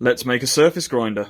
Let's make a surface grinder.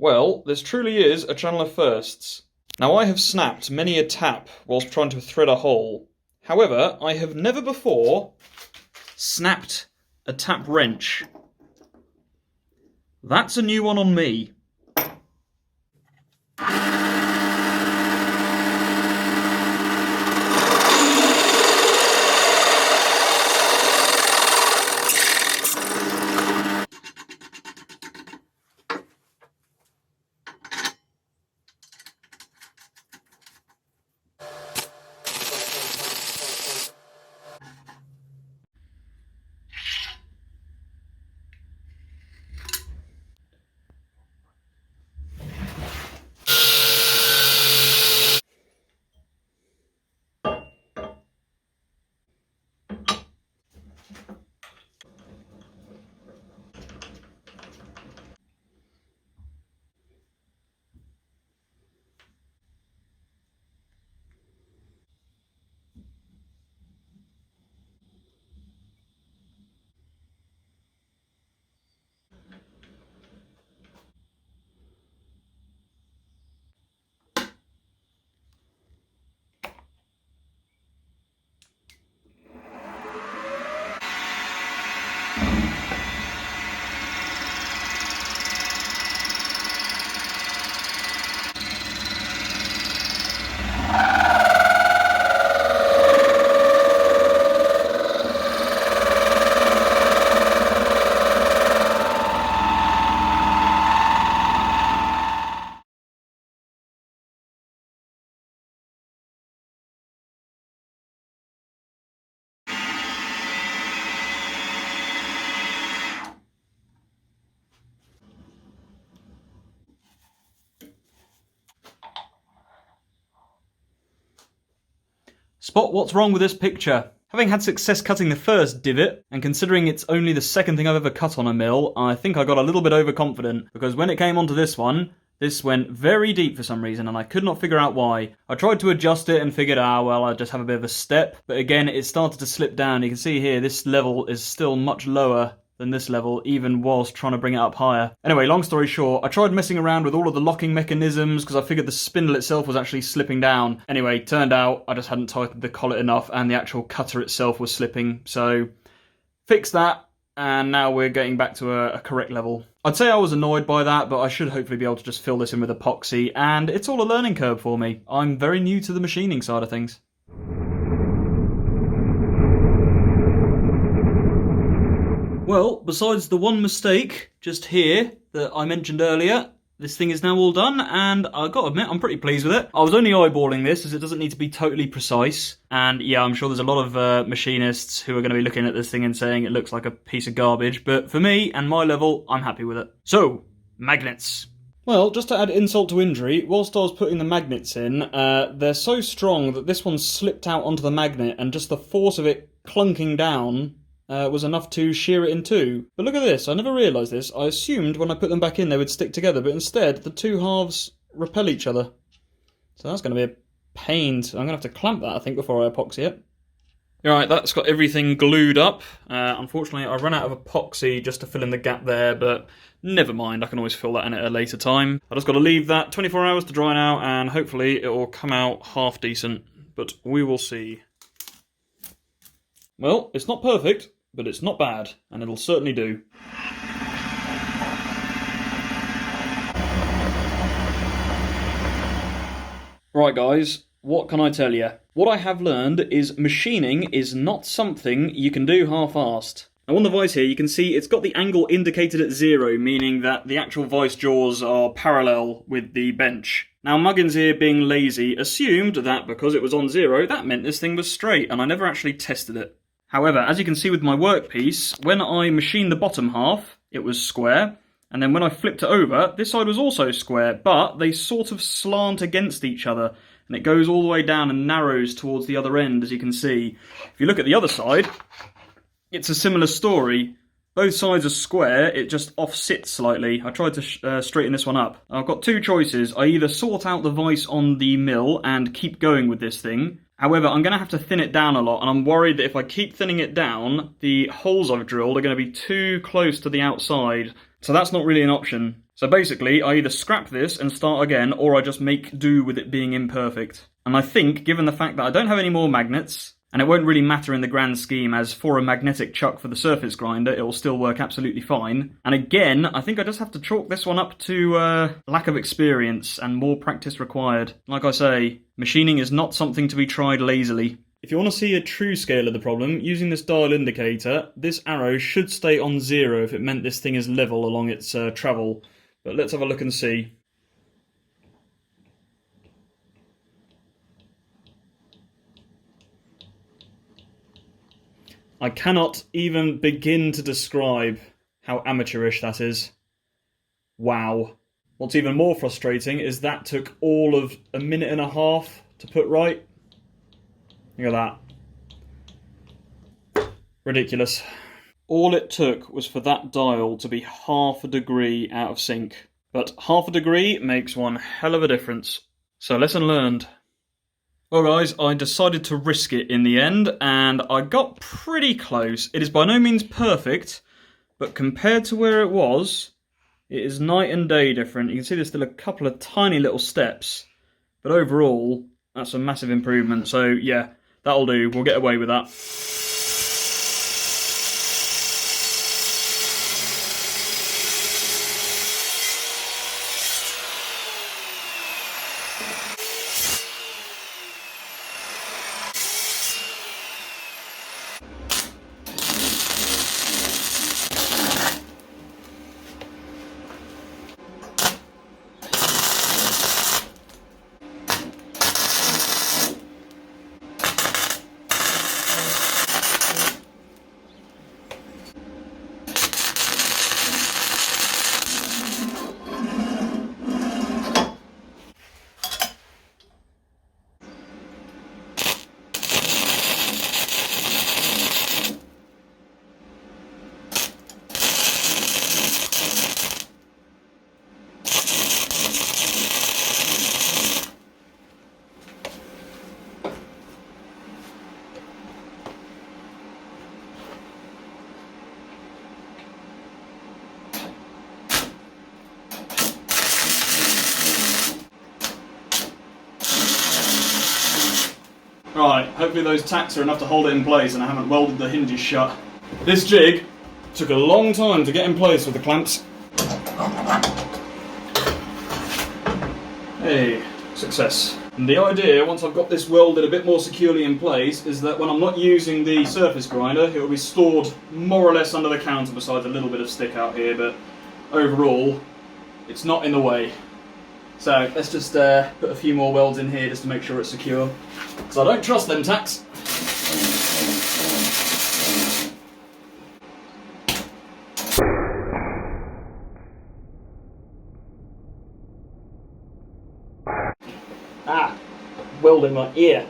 Well, this truly is a channel of firsts. Now, I have snapped many a tap whilst trying to thread a hole. However, I have never before snapped a tap wrench. That's a new one on me. Spot what's wrong with this picture. Having had success cutting the first divot, and considering it's only the second thing I've ever cut on a mill, I think I got a little bit overconfident, because when it came onto this one, this went very deep for some reason, and I could not figure out why. I tried to adjust it and figured, well, I just have a bit of a step, but again, it started to slip down. You can see here, this level is still much lower than this level, even whilst trying to bring it up higher. Anyway, long story short, I tried messing around with all of the locking mechanisms because I figured the spindle itself was actually slipping down. Anyway, turned out I just hadn't tightened the collet enough and the actual cutter itself was slipping. So, fixed that, and now we're getting back to a correct level. I'd say I was annoyed by that, but I should hopefully be able to just fill this in with epoxy, and it's all a learning curve for me. I'm very new to the machining side of things. Well, besides the one mistake just here that I mentioned earlier, this thing is now all done, and I've got to admit, I'm pretty pleased with it. I was only eyeballing this, as it doesn't need to be totally precise, and yeah, I'm sure there's a lot of machinists who are going to be looking at this thing and saying it looks like a piece of garbage, but for me and my level, I'm happy with it. So, magnets. Well, just to add insult to injury, whilst I was putting the magnets in, they're so strong that this one slipped out onto the magnet, and just the force of it clunking down was enough to shear it in two. But look at this, I never realised this. I assumed when I put them back in they would stick together, but instead the two halves repel each other. So that's going to be a pain. I'm going to have to clamp that, I think, before I epoxy it. Alright, that's got everything glued up. Unfortunately, I ran out of epoxy just to fill in the gap there, but never mind, I can always fill that in at a later time. I just got to leave that 24 hours to dry now, and hopefully it will come out half decent, but we will see. Well, it's not perfect, but it's not bad, and it'll certainly do. Right guys, what can I tell you? What I have learned is machining is not something you can do half-assed. Now on the vise here you can see it's got the angle indicated at 0, meaning that the actual vise jaws are parallel with the bench. Now Muggins here, being lazy, assumed that because it was on 0, that meant this thing was straight, and I never actually tested it. However, as you can see with my workpiece, when I machined the bottom half, it was square, and then when I flipped it over, this side was also square, but they sort of slant against each other, and it goes all the way down and narrows towards the other end, as you can see. If you look at the other side, it's a similar story. Both sides are square, it just offsits slightly. I tried to straighten this one up. I've got two choices. I either sort out the vise on the mill and keep going with this thing. However, I'm going to have to thin it down a lot, and I'm worried that if I keep thinning it down, the holes I've drilled are going to be too close to the outside. So that's not really an option. So basically, I either scrap this and start again, or I just make do with it being imperfect. And I think, given the fact that I don't have any more magnets, and it won't really matter in the grand scheme, as for a magnetic chuck for the surface grinder, it will still work absolutely fine. And again, I think I just have to chalk this one up to lack of experience and more practice required. Like I say, machining is not something to be tried lazily. If you want to see a true scale of the problem, using this dial indicator, this arrow should stay on 0 if it meant this thing is level along its travel. But let's have a look and see. I cannot even begin to describe how amateurish that is. Wow. What's even more frustrating is that took all of a minute and a half to put right. Look at that. Ridiculous. All it took was for that dial to be half a degree out of sync. But half a degree makes one hell of a difference. So lesson learned. Well guys, I decided to risk it in the end, and I got pretty close. It is by no means perfect, but compared to where it was, it is night and day different. You can see there's still a couple of tiny little steps, but overall, that's a massive improvement. So yeah, that'll do. We'll get away with that. Right, hopefully those tacks are enough to hold it in place and I haven't welded the hinges shut. This jig took a long time to get in place with the clamps. Hey, success. And the idea, once I've got this welded a bit more securely in place, is that when I'm not using the surface grinder, it will be stored more or less under the counter besides a little bit of stick out here, but overall, it's not in the way. So let's just put a few more welds in here just to make sure it's secure, because I don't trust them tacks. Ah, weld in my ear.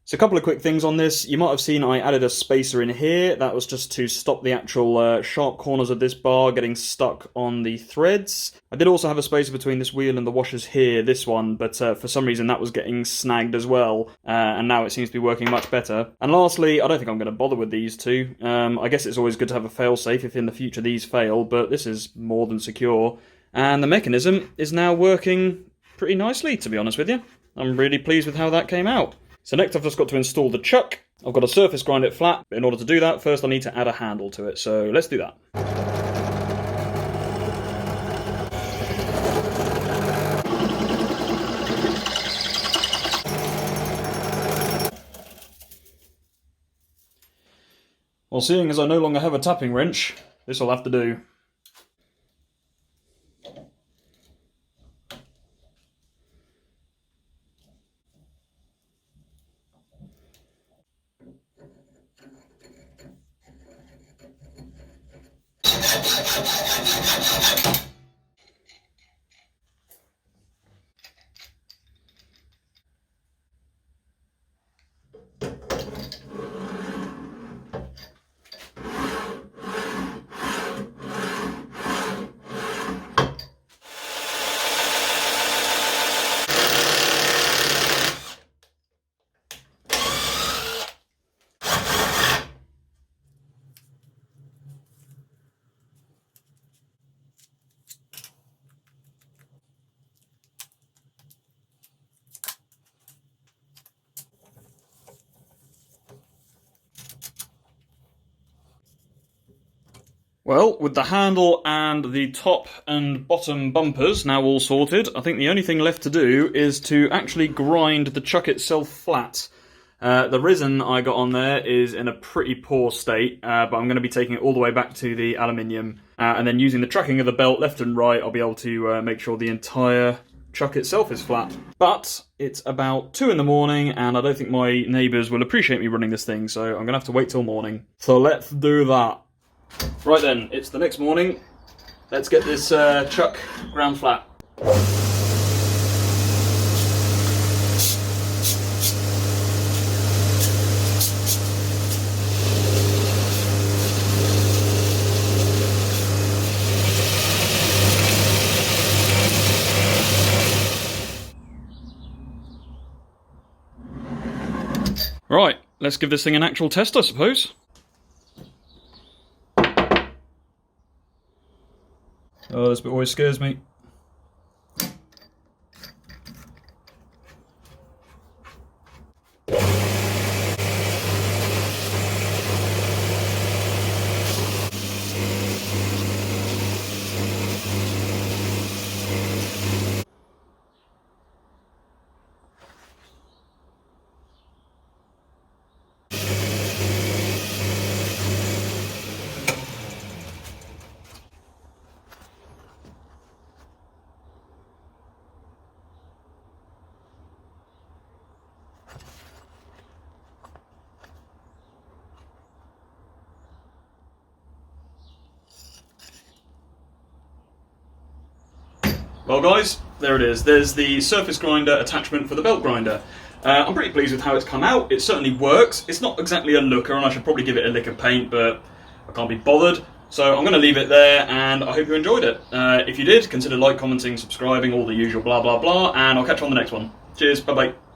So a couple of quick things on this. You might have seen I added a spacer in here. That was just to stop the actual sharp corners of this bar getting stuck on the threads. I did also have a spacer between this wheel and the washers here, this one, but for some reason that was getting snagged as well, and now it seems to be working much better. And lastly, I don't think I'm going to bother with these two. I guess it's always good to have a fail-safe if in the future these fail, but this is more than secure. And the mechanism is now working pretty nicely, to be honest with you. I'm really pleased with how that came out. So next I've just got to install the chuck. I've got to surface grind it flat. In order to do that, first I need to add a handle to it. So let's do that. Well, seeing as I no longer have a tapping wrench, this will have to do. Well, with the handle and the top and bottom bumpers now all sorted, I think the only thing left to do is to actually grind the chuck itself flat. The resin I got on there is in a pretty poor state, but I'm going to be taking it all the way back to the aluminium, and then using the tracking of the belt left and right, I'll be able to make sure the entire chuck itself is flat. But it's about 2 in the morning, and I don't think my neighbours will appreciate me running this thing, so I'm going to have to wait till morning. So let's do that. Right then, it's the next morning. Let's get this chuck ground flat. Right, let's give this thing an actual test, I suppose. Oh, this bit always scares me. Well guys, there it is. There's the surface grinder attachment for the belt grinder. I'm pretty pleased with how it's come out. It certainly works. It's not exactly a looker, and I should probably give it a lick of paint, but I can't be bothered. So I'm going to leave it there, and I hope you enjoyed it. If you did, consider like, commenting, subscribing, all the usual blah blah blah, and I'll catch you on the next one. Cheers, bye bye.